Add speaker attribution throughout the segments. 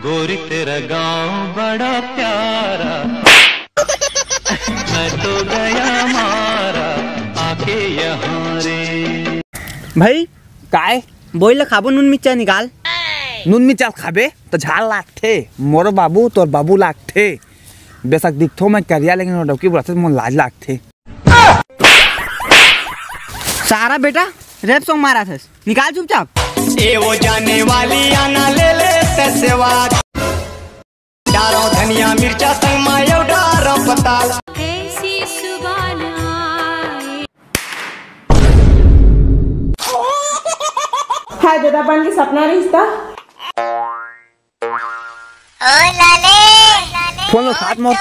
Speaker 1: गोरी तेरा गांव बड़ा प्यारा, मैं तो गया मारा आके यहाँ रे।
Speaker 2: भाई काय बोल खाबो नून मिर्चा निकाल।
Speaker 3: नून मिर्चा खाबे तो झाल लागथे, मोर बाबू तोर बाबू लागथे। बेशक दिखथो मैं करिया लेकिन डोकी बोलथे मोर लाज लागथे।
Speaker 2: सारा बेटा रेप सॉन्ग मारा था, निकाल चुपचाप।
Speaker 4: ए वो जाने वाली आना ले ले तसेवा, डारो धनिया मिर्चा संग मायो डारो पताल।
Speaker 5: ऐसी सुबान आए।
Speaker 6: हाय दादापन की सपना रिश्ता।
Speaker 7: ओ लाले
Speaker 3: फोन हाथ मोर।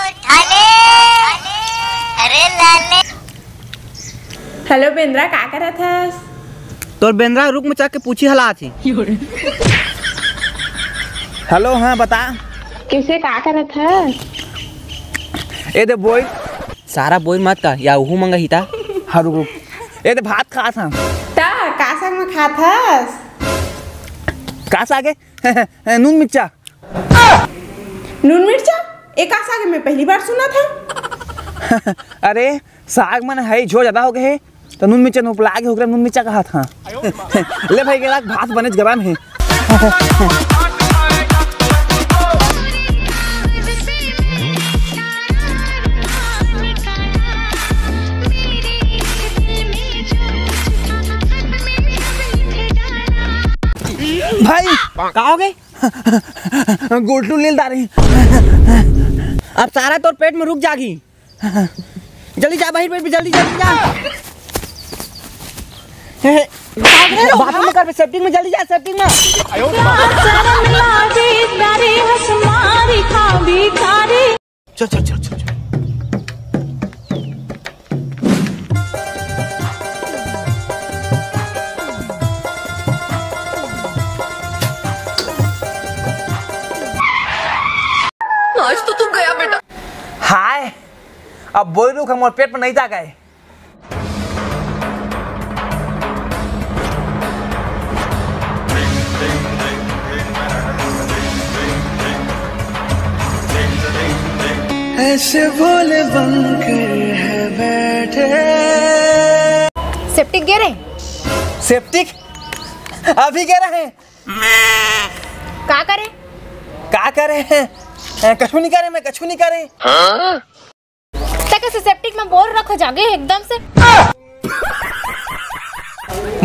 Speaker 7: अरे लाले।
Speaker 6: हेलो बेंद्रा, क्या कर रहा था?
Speaker 2: तोर बेंद्रा रुक मचा के पूछी हला थी।
Speaker 3: हेलो हाँ बता।
Speaker 6: कैसे क्या कर रहा था?
Speaker 3: ए दे बोई।
Speaker 2: सारा बोई मत का या उहू मंगा ही था।
Speaker 3: हाँ रुक रुक। ए दे भात खा था।
Speaker 6: ता का संग में खा थास?
Speaker 3: का सागे? नून मिर्चा।
Speaker 6: नून मिर्चा? एक का सागे मैं पहली बार सुना था।
Speaker 3: अरे साग मन है झो ज्यादा हो गए तो नून मिर्चा नोपला आगे हो गया, नून मिर्चा कहा था। ले भाई के भात बने गरम है। भाई
Speaker 2: का हो गए?
Speaker 3: गोटलू लील दारी।
Speaker 2: अब सारा तोर पेट में रुक जागी। जल्दी जा बाहर पेट पे, जल्दी जल्दी जा। बाथरूम में कर, सेफ्टिंग में जल्दी जा, सेफ्टिंग में।
Speaker 3: चल चल चल चल।
Speaker 5: आज तो तुम गया बेटा।
Speaker 3: हाय अब बोल लू हम पेट में नहीं जा गए।
Speaker 4: ऐसे बोले बनकर है बैठे।
Speaker 7: सेप्टिक गिरे।
Speaker 3: सेप्टिक अभी कह रहे हैं।
Speaker 7: क्या करे?
Speaker 3: क्या करे हैं? कछु नहीं करे, मैं कछु नहीं करे।
Speaker 7: तक से सेप्टिक में बोल रखो जागे एकदम से।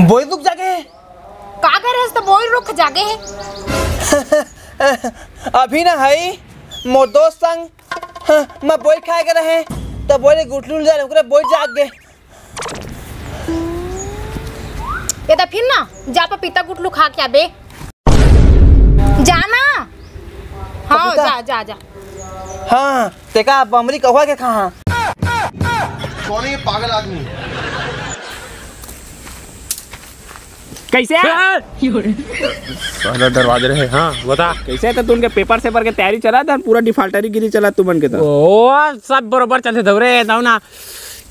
Speaker 3: बोल दुख जागे।
Speaker 7: का करे तो बोल रुक जागे है।
Speaker 3: अभी ना है मोर दोस्त संग मैं बोल खाए के रहे तो बोले गुटलू जा ओकरे बोल जाग गए।
Speaker 7: ये तो फिर ना जा पपीता गुटलू खा के आबे। जाना। हाँ जा जा जा।
Speaker 3: हाँ तेका बमरी कहुआ के कहा।
Speaker 8: कौन है ये पागल आदमी?
Speaker 2: कैसे?
Speaker 9: साला दरवाजे रहे। हाँ बता
Speaker 2: कैसे तो तुमके पेपर से भर के तैयारी चला था, पूरा डिफाल्टरी गिरी चला तू बन के तो।
Speaker 9: ओ सब बरोबर चलते थे रे दाऊ ना।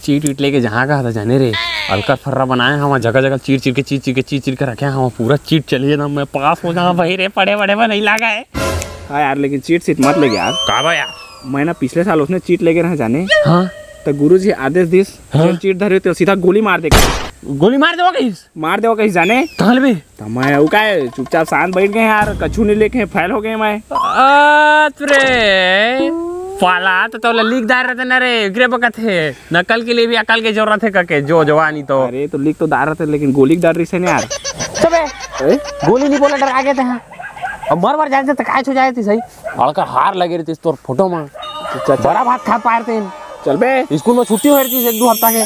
Speaker 9: चीट वीट लेके जहाँ कहा था जाने रे, हल्का फर्रा बनाए हम जगह जगह चीर चीर के रखे हम पूरा चीट चलिए ना। मैं पास हो जाऊँ भाई रे, पढ़े बड़े में नहीं लगा है।
Speaker 2: हाँ यार लेकिन चीट सीट मत ले यार।
Speaker 9: का यार
Speaker 2: मैं ना पिछले साल उसने चीट लेके रहा जाने।
Speaker 9: हाँ
Speaker 2: तो गुरुजी आदेश दिस चीट धरे तो सीधा गोली मार देगा।
Speaker 9: गोली मार देगा कहीं?
Speaker 2: मार देगा कहीं जाने
Speaker 9: कहाँ भी
Speaker 2: तो मैं वो का चुपचाप शांत बैठ गए यार, कछु नहीं लेके फैल हो गए मैं।
Speaker 9: रे पाला तो लीकदार रहते ना रे, गिरे बकत है। नकल के लिए भी अकल की जरूरत है करके जो जवानी तो।
Speaker 2: अरे तो लीक तो दार रहते लेकिन गोली डर रही से नहीं यार।
Speaker 9: गोली नहीं बोला डर आ गए थे। हाँ अब मर जाते तो काय छो जाए थी सही। अड़कर हार लगे रही थी तोर फोटो में, बड़ा भात खा पाए थे।
Speaker 2: चल बे
Speaker 9: स्कूल में छुट्टी हो रही थी 1-2 हफ्ता के।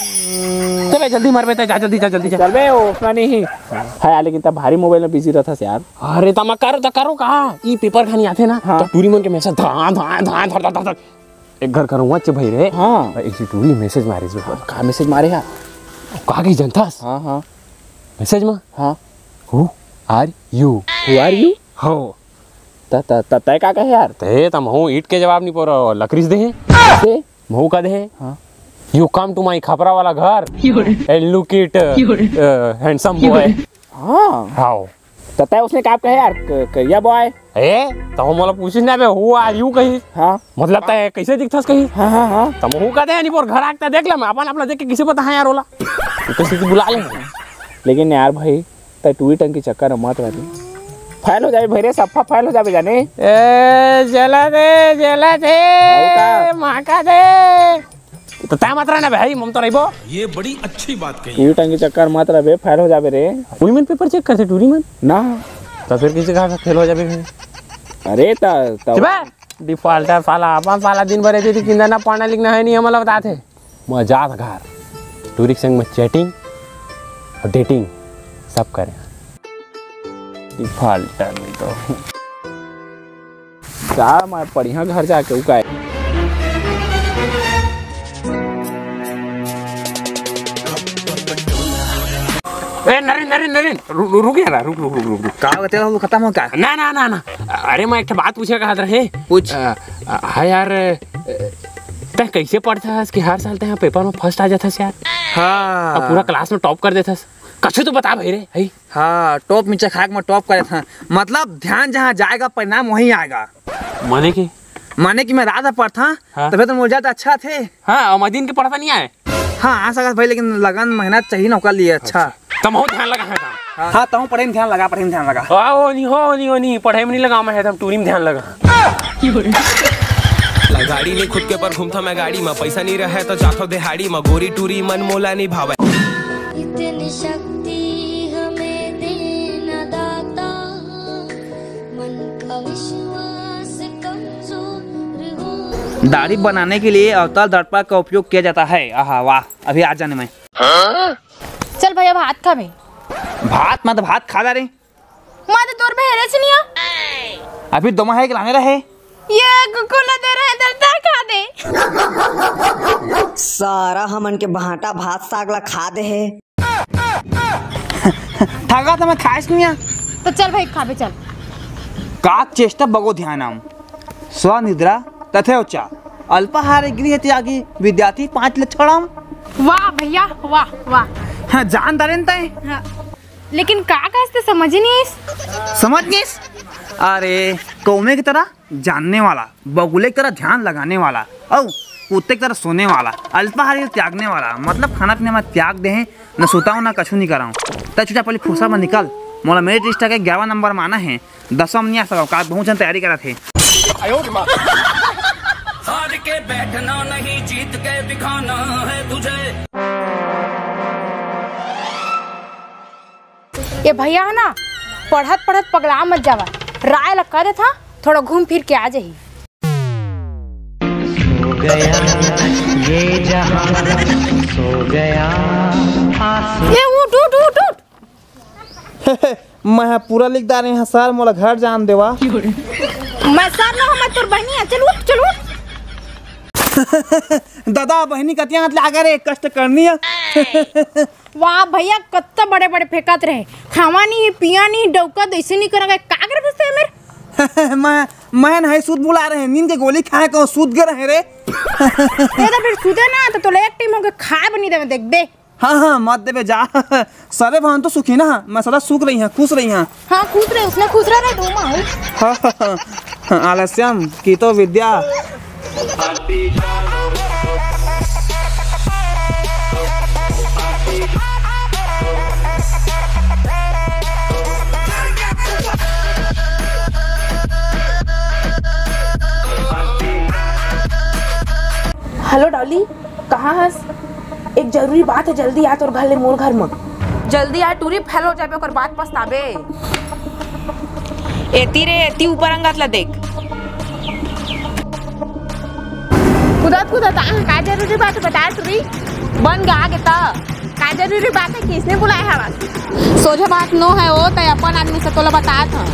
Speaker 9: चल जल्दी मर बे, जा जल्दी
Speaker 2: चल बे। उतना नहीं है यार, लेकिन तब भारी मोबाइल में बिजी रहता यार।
Speaker 9: अरे तमा करो कहा ई पेपर खानी आते ना।
Speaker 2: हाँ।
Speaker 9: तो टूरी मन के मैसेज धां एक घर करूँगा चे भाई रे।
Speaker 2: हाँ
Speaker 9: ऐसी टूरी मैसेज मारे जो
Speaker 2: का मैसेज मारे यार।
Speaker 9: कहा गई जनता।
Speaker 2: हाँ हाँ
Speaker 9: मैसेज में
Speaker 2: हाँ
Speaker 9: हु आर यू हो
Speaker 2: तय का कहे यार।
Speaker 9: ते तम हूँ ईट के जवाब नहीं पो लकड़ी दे महू का दे।
Speaker 2: हाँ
Speaker 9: यू कम टू माई खपरा वाला घर and look it handsome boy.
Speaker 2: हाँ
Speaker 9: हाउ
Speaker 2: तो तय उसने क्या कहे यार करिया बॉय
Speaker 9: ए तो हम मोला पूछिस ना बे हु आर यू कही
Speaker 2: हाँ
Speaker 9: मतलब तय कैसे दिखथस कही
Speaker 2: हाँ हाँ हाँ
Speaker 9: तम हु कहते हैं नहीं पर घर आके देख ले मैं अपन अपना देख के किसे पता है यार ओला किसी को बुला ले
Speaker 2: लेकिन यार भाई तय टूई टंग के चक्कर में मत रहती फाइल हो जाए भैरे सफा फाइल हो जाए जाने
Speaker 9: ए जला दे मां का दे तो तय मत रहना भाई मम तो रहिबो
Speaker 10: ये बड़ी अच्छी बात कही
Speaker 2: टूई टंग के चक्कर मत रहे फाइल हो जाए रे
Speaker 9: कोई मन पेपर चेक करते टूरी मन
Speaker 2: ना
Speaker 9: तो फिर किसी कहा फेल हो जाबे
Speaker 2: अरे ता
Speaker 9: डिफॉल्टर साला अपन साला दिन भर ऐसे किंदा ना पढ़ना लिखना है नहीं हमला बताते मजा था घर टूरी संग में चैटिंग और डेटिंग सब करें
Speaker 2: डिफॉल्टर नहीं तो क्या मैं बढ़िया घर जाके उकाए
Speaker 9: ए नरेन रुक यार रुक
Speaker 3: का कहते हो खत्म हो क्या
Speaker 9: ना अरे मैं एक बात पूछे कहा रहे
Speaker 3: पूछ
Speaker 9: हाँ यार तै कैसे पढ़ता है कि हर साल ते पेपर में फर्स्ट आ जाता यार
Speaker 3: हाँ
Speaker 9: पूरा क्लास में टॉप कर देता कछु तो बता भाई रे है
Speaker 3: हाँ टॉप नीचे खाक में टॉप करे था मतलब ध्यान जहाँ जाएगा परिणाम वहीं आएगा माने कि मैं रात पढ़ता
Speaker 9: हाँ?
Speaker 3: तभी तो मुझे अच्छा थे
Speaker 9: हाँ और मदीन के पढ़ता नहीं आए
Speaker 3: हाँ आ सकता भाई लेकिन लगन मेहनत चाहिए ना ओकर लिए अच्छा
Speaker 9: तम हो ध्यान लगा है काम
Speaker 3: हाँ तहु पढ़े में ध्यान लगा
Speaker 9: हो नहीं पढ़े में नहीं लगा मैं हम टूरी में ध्यान लगा
Speaker 10: गाड़ी नहीं खुद के पर घूमता मैं गाड़ी में पैसा नहीं रहे तो जातो दिहाड़ी में गोरी टूरी मन मोला नहीं भावे
Speaker 5: इतनी शक्ति हमें देना दाता मन का विश्वास कमजोर हो
Speaker 3: दाढ़ी बनाने के लिए अवतल दर्पण का उपयोग किया जाता है आहा वाह अभी आ जाने में
Speaker 7: चल भैया भात खा भाई
Speaker 3: भात मतलब भात खा ला रे
Speaker 7: मैं तो तोर बहरे से नहीं आ
Speaker 3: अभी दो है कि लाने रहे
Speaker 7: ये कुकुला दे रहे दर्दा खा दे
Speaker 11: सारा हमन के भाटा भात साग ला खा दे है
Speaker 3: ठगा तो मैं खाइस नहीं आ
Speaker 7: तो चल भाई खा बे चल
Speaker 3: का चेष्टा बगो ध्यानम स्वनिद्रा तथेवचा अल्पाहार गृह त्यागी विद्यार्थी 5 लक्षणम
Speaker 7: वाह भैया वाह
Speaker 3: हाँ जान दारेन तय
Speaker 7: हाँ। लेकिन का कहते समझ ही नहीं
Speaker 3: समझ गए अरे कौमे की तरह जानने वाला बगुले की तरह ध्यान लगाने वाला और कुत्ते की तरह सोने वाला अल्पाहार त्यागने वाला मतलब खाना पीने में त्याग दे न सोता हूँ ना कछु नहीं कराऊँ तय चुचा पहले फूसा में निकल मोला मेरिट लिस्ट के 11 नंबर में आना है 10वां नहीं आ सका का बहुत जन तैयारी करा थे
Speaker 10: हार के बैठना नहीं जीत के दिखाना है तुझे
Speaker 7: ये भैया है ना पढ़त पगला मत जावा राय लगा दे था थोड़ा घूम फिर के आ जाही
Speaker 1: सो गया ये जहां सो गया
Speaker 7: ये उठ
Speaker 3: मैं पूरा लिख दा रहे हैं सर मोला घर जान देवा
Speaker 7: मैं सर ना मैं तोर बहनी है चल उठ
Speaker 3: दादा बहनी कतिया हाथ लागे रे कष्ट करनी है
Speaker 7: वाह भैया कत्ता बड़े फेंकत रहे खावा नहीं पिया नहीं डौका ऐसे नहीं करेंगे का कर फंसते मेरे
Speaker 3: मैं नहीं सूद बुला रहे हैं नींद के गोली खाए को सूद गए रहे रे
Speaker 7: ये तो फिर सूदे ना तो तोले एक टीम होके खाए बनी दे देख बे
Speaker 3: हाँ मत देवे जा सारे भान तो सुखी ना मैं सदा सुख रही हैं खुश रही हैं
Speaker 7: हाँ खुश रहे उसने खुश रहा दो माँ
Speaker 3: आलस्यम की तो विद्या
Speaker 6: हेलो डॉली कहाँ हस एक जरूरी बात है जल्दी आ तोर घर ले मोर घर में जल्दी आ टूरी फैल हो जाबे ओकर बात पछताबे एती रे एती ऊपर अंगत ला देख
Speaker 7: कुदत का जरूरी बात बता टूरी बन गा के ता का जरूरी बात है किसने बुलाया है
Speaker 6: सोझा बात नो है वो तय अपन आदमी से तोला बता था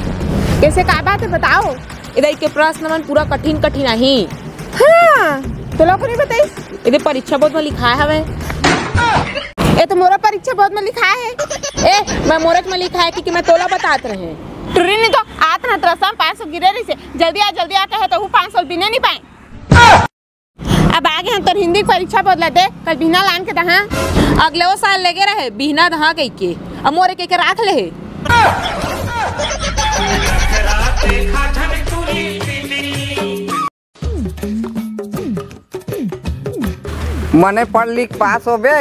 Speaker 6: कैसे का बात है बताओ इधर के प्रश्न मन पूरा कठिन नहीं हाँ तोला को नहीं बताइस इधर परीक्षा बोर्ड में लिखा है ए तो मोरा परीक्षा बोर्ड में लिखा है ए मैं मोरक में लिखा है कि मैं तोला बतात रहे टुरी ने तो आत ना तरसम 500 गिरे रही से जल्दी आ कहे तो 500 बिने नहीं पाए अब आगे हम तो हिंदी परीक्षा बदला दे कल बिना लान के दहा अगले वो साल लगे रहे बिना दहा कह के अब मोरे के राख ले
Speaker 12: मने पढ़ लिख पास हो बे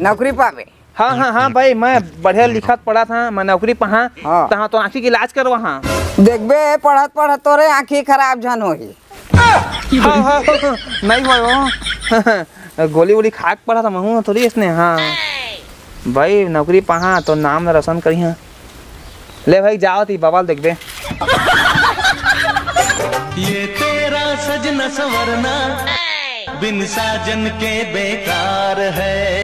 Speaker 12: नौकरी पावे।
Speaker 3: हाँ भाई, मैं बढ़िया लिखत पढ़ा था, मैं नौकरी पहा।
Speaker 12: हाँ।
Speaker 3: तहाँ तो आँखी की इलाज करवा। हाँ
Speaker 12: देखबे पढ़त पढ़त तोरे आँखी खराब झन होही।
Speaker 3: हाँ, नहीं भाई गोली वोली खा के पढ़ा था मैं थोड़ी इसने। हाँ भाई नौकरी पहा तो नाम रोशन करी। हाँ ले भाई जाओ थी बवाल देखबे।
Speaker 1: ये तेरा सजना संवरना बिन साजन के बेकार है।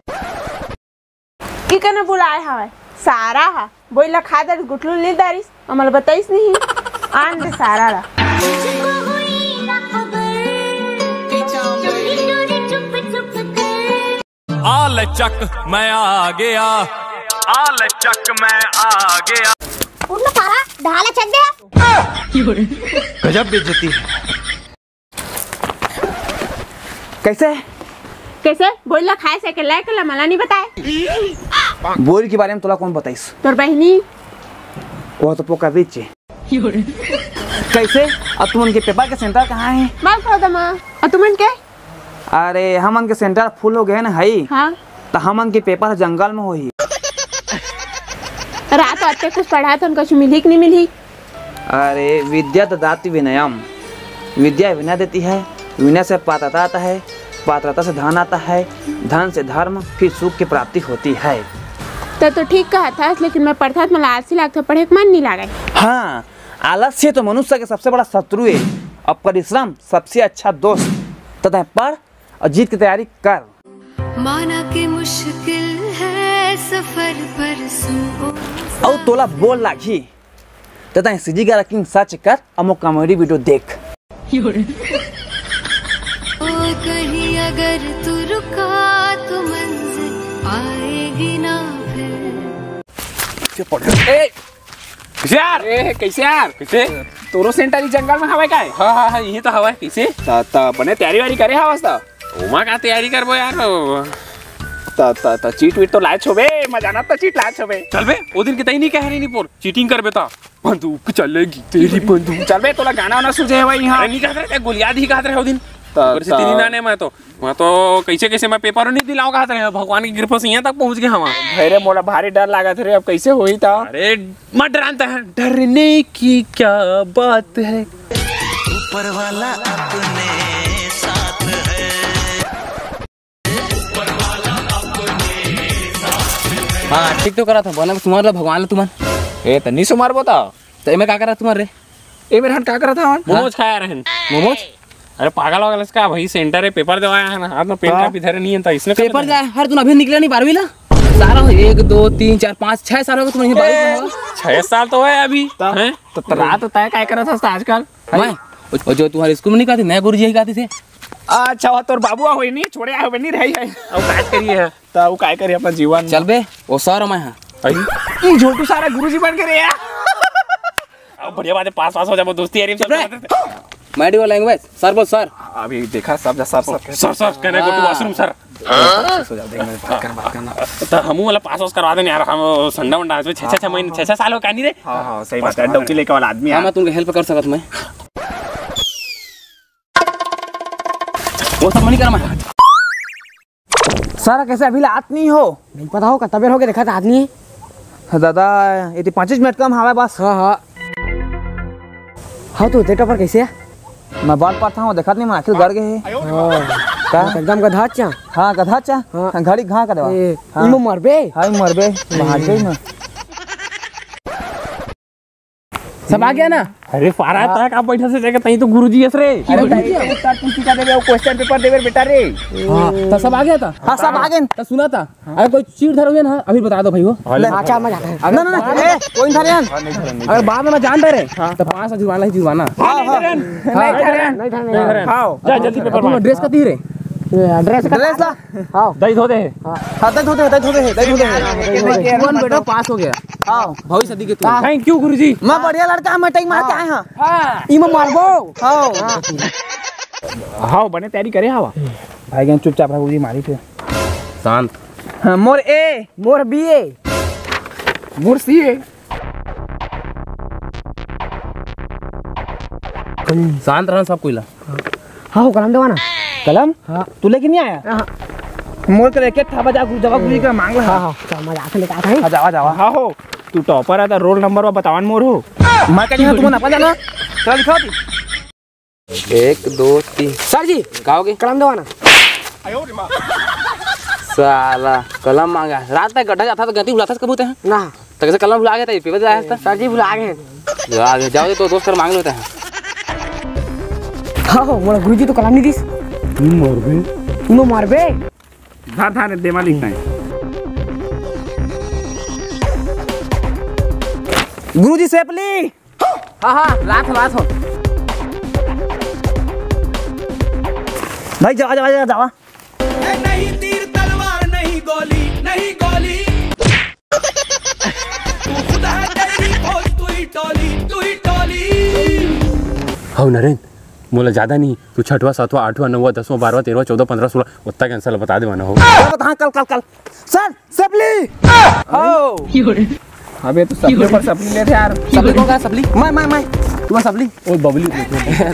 Speaker 7: की कने बुलाए हवे सारा हा बोइला खादर गुटलू ले दारिस अमल बताइस नहीं आन दे सारा ला।
Speaker 10: आल चक मैं आ गया, आल चक मैं आ गया।
Speaker 5: उठना सारा ढाला चक दे।
Speaker 3: गजब बेइज्जती है। कैसे
Speaker 7: कैसे बोइला खाए से के लायक ला मला नहीं बताए।
Speaker 3: बोरी के बारे में तोला कौन बताइस?
Speaker 7: तोर बहनी
Speaker 3: वो तो पोका बेचे। कैसे? अब तुमन के पेपर के सेंटर कहाँ है?
Speaker 7: बात कर दमा और तुमन के?
Speaker 3: अरे हमन के सेंटर फुल हो गए ना हई।
Speaker 7: हाँ
Speaker 3: तो हमन के पेपर जंगल में होही।
Speaker 7: रात आते कुछ पढ़ा तो उनका मिली कि नहीं मिली?
Speaker 3: अरे विद्या तो दाति विनयम, विद्या विनय देती है, विनय से पात्रता आता है, पात्रता से धन आता है, धन से धर्म, फिर सुख की प्राप्ति होती है।
Speaker 7: तो ठीक कहा था, लेकिन मैं पढ़ता तो मला आलसी लागता, पढ़े के मन नहीं लागे।
Speaker 3: हाँ आलस्य तो मनुष्य के सबसे बड़ा शत्रु है और परिश्रम सबसे अच्छा दोस्त। तथा पढ़ और जीत की तैयारी कर।
Speaker 5: माना कि मुश्किल है सफर पर सुनो
Speaker 3: और तोला बोल लागी तथा सीजी का रैंकिंग सर्च कर और कॉमेडी वीडियो देख।
Speaker 5: कहीं अगर तू रुका तो मंजिल आएगी ना
Speaker 9: कैसे यार? कैसे यार? कैसे तोरो सेंटर जंगल में हवा काय? हाँ यही तो हवा। कैसे बने तैयारी वारी करे हवास तो उमा का तैयारी करबो यार। चीट वीट तो लाच होबे, मजा ना तो चीट लाच होबे। चल बे ओ दिन के तई नहीं कह रही नहीं पोर चीटिंग करबे ता बंदूक चलेगी तेरी बंदूक। चल बे तोला गाना वाना सुझे है भाई। यहां नहीं कहत रहे गोलियां ही कहत रहे ओ दिन परिस्थिति ना ने मैं तो कैसे मैं पेपर नहीं दिलाऊं कहत रहे भगवान की कृपा से यहां तक पहुंच गए हम।
Speaker 6: भैरे मोला भारी डर लागत रे, अब कैसे होई ता?
Speaker 9: अरे मत डराता है, डरने की क्या बात है,
Speaker 1: ऊपर वाला अपने साथ है, ऊपर वाला अपने साथ है।
Speaker 2: हाँ ठीक तो करा था बोला तुम्हारा भगवान तुमन
Speaker 6: ए तन्नी से मार बता
Speaker 2: तो मैं क्या करा तुम्हारे
Speaker 6: ए मेरे हाथ क्या करा था?
Speaker 9: मोमोज खाया रहन।
Speaker 2: मोमोज?
Speaker 9: अरे पागल वागल इसका भाई सेंटर है पेपर देवाया है ना, हाथ में पेन कापी धरे नहीं है तो इसने
Speaker 2: पेपर जाए हर तुम अभी निकले नहीं 12वीं ला सारा 1 2 3 4 5 6 साल हो गए तुम नहीं 12वीं
Speaker 9: 6 साल तो है अभी हैं
Speaker 6: तो रात तय क्या करा था आजकल?
Speaker 2: मैं जो तुम्हारे स्कूल में नहीं कहते मैं गुरुजी ही कहते थे।
Speaker 6: अच्छा वो तोर बाबू होई नहीं छोड़े होबे नहीं रही है
Speaker 9: अब काय करिए है
Speaker 6: तो वो काय करे अपन जीवन
Speaker 2: चल बे वो सर मैं हां
Speaker 6: ई झोटू सारा गुरुजी बन के रे यार।
Speaker 9: अब बढ़िया बात है, पास हो जाओ दोस्ती यारी सब।
Speaker 2: मैडियो लैंग्वेज सर बोल सर।
Speaker 6: अभी देखा सब सर
Speaker 9: सर कहने को तू वॉशरूम सर
Speaker 6: सो जा देख मैं बात करना
Speaker 9: तो हमू वाला पास वास करवा देने यार। हम संडा वंडा इसमें 6 महीने 6 साल हो का नहीं रे।
Speaker 6: हां सही बात है, डौकी लेके वाला आदमी है।
Speaker 2: मैं तुमको हेल्प कर सकत मैं वो सब मनी कर मैं
Speaker 3: सारा कैसे अभी लात नहीं हो?
Speaker 2: नहीं पता हो का तबेर हो के देखा था आदमी
Speaker 3: दादा ये 25 मिनट कम हवा बस।
Speaker 2: हाँ तो तेरा पर कैसे है?
Speaker 3: मैं बाल पाता हूँ देखा नहीं मैं आखिर गड़ गए
Speaker 2: क्या एकदम गधा चा?
Speaker 3: हाँ गधा चा घड़ी घा कर देवा
Speaker 2: इमो मरबे
Speaker 3: हाय मरबे बाहर गई ना
Speaker 2: सब आ गया ना।
Speaker 9: अरे फारा था का बैठा से देखे तई तो गुरुजी हस रे।
Speaker 6: अरे उत्तर पूछी का देबे क्वेश्चन पेपर देबे बेटा रे।
Speaker 2: हां तो सब आ गया था।
Speaker 3: हाँ सब आ गए
Speaker 2: तो सुना था अरे कोई चीट धरोगे ना अभी बता दो भाई वो। अच्छा मैं जाता है
Speaker 3: ना ए कोई धरे
Speaker 2: अरे बाद में मैं जान दे रे तो 500 जुर्माना ही जुर्माना।
Speaker 6: नहीं धरे
Speaker 9: हां जा जल्दी पेपर
Speaker 2: तुम ड्रेस कती रे
Speaker 3: ड्रेस ला
Speaker 2: हां
Speaker 9: दई धो दे।
Speaker 3: हां दई धो दे
Speaker 2: कौन बेटा पास हो गया? हां भविष्य सदी के तू।
Speaker 9: थैंक यू गुरुजी।
Speaker 3: मैं बढ़िया लड़का मैं टैग मार के आए हां।
Speaker 2: हां इमो मारबो।
Speaker 6: हां बने तैयारी करे हवा
Speaker 3: भाई गन चुपचाप रह गुरुजी मारी थे
Speaker 2: शांत।
Speaker 3: हां मोर ए
Speaker 2: मोर बीए
Speaker 6: मोर सीए
Speaker 2: शांत रहना सब कोई ला।
Speaker 3: हाँ कलम देवाना कलम। हाँ तू लेके नहीं आया? मोर के लेके था बजा दवा गुली का मांग ला।
Speaker 2: हां मजाक लेके आता है।
Speaker 3: जावा जावा।
Speaker 9: हाँ हो तू टॉपर है तो रोल नंबर में बतावन मोर हो।
Speaker 3: मैं कहीं तुम ना पा जाना चल लिखा दी
Speaker 9: 1 2 3
Speaker 2: सर जी
Speaker 9: गाओगे
Speaker 2: कलम दवाना।
Speaker 9: साला कलम मांगा रात तक गड्ढा जाता तो गलती बुलाता कब होते हैं
Speaker 2: ना
Speaker 9: तो कैसे कलम भुला गया था पेपर दिलाया था।
Speaker 2: सर जी भुला गए।
Speaker 9: जाओ तो दोस्त कर मांग लेते हैं।
Speaker 2: हां मोर गुरुजी तो कलम नहीं दिस। तुम मारबे
Speaker 3: था देमा लिखना है। गुरुजी सेपली।
Speaker 2: हां रात हो
Speaker 3: भाई जावा जावा।
Speaker 10: नहीं तीर तलवार नहीं गोली तू खुद है तेरी खोज तू ही टोली।
Speaker 9: हो नरेन मोला ज्यादा नहीं तू 6वां 7वां 8वां 9वां 10वां 12वां 13वां 14 15 16 उतना के आंसर बता दे माना हो।
Speaker 3: हाँ कल सर सेपली। अबे तो सपली पर सपली ले थे यार।
Speaker 2: सपली कौन का सपली? मैं
Speaker 3: तू सपली
Speaker 9: ओ बबली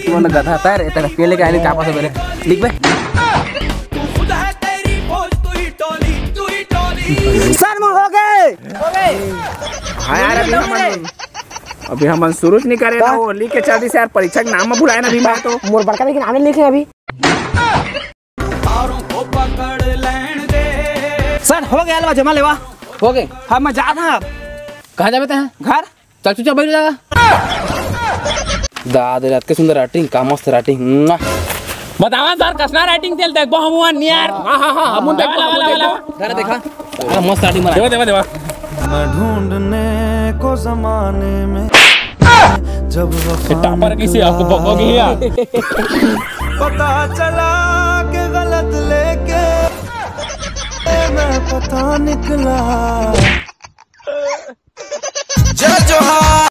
Speaker 3: तू ना गधा था रे तेरा पेले के आने चापा से मेरे लिख बे।
Speaker 10: तू खुद है तेरी खोज तू ही टोली।
Speaker 3: सर मोर हो गए। हां यार अभी हम शुरू नहीं करे ना वो लिख के चल दी से यार परीक्षा के नाम में भुलाए ना भी मैं तो
Speaker 2: मोर बड़का लेकिन नाम लिखे अभी।
Speaker 10: तारों को पकड़ लेन दे।
Speaker 3: सर हो गया लवा जमा लेवा
Speaker 2: हो गए।
Speaker 3: हम मैं जा था
Speaker 2: कहां जाबे हैं?
Speaker 3: घर
Speaker 2: चल चुचा बैठ जाएगा।
Speaker 9: दाद रात के सुंदर राइटिंग का मस्त राइटिंग बतावा सर कसना राइटिंग तेल देख बो हम यार। हां हम देख
Speaker 2: जरा देखा
Speaker 9: मस्त राइटिंग बना देवा
Speaker 1: मैं ढूंढने को जमाने में जब
Speaker 9: टापर किसी आपको बकोगे यार।
Speaker 1: पता चला कि गलत लेके मैं पता निकला।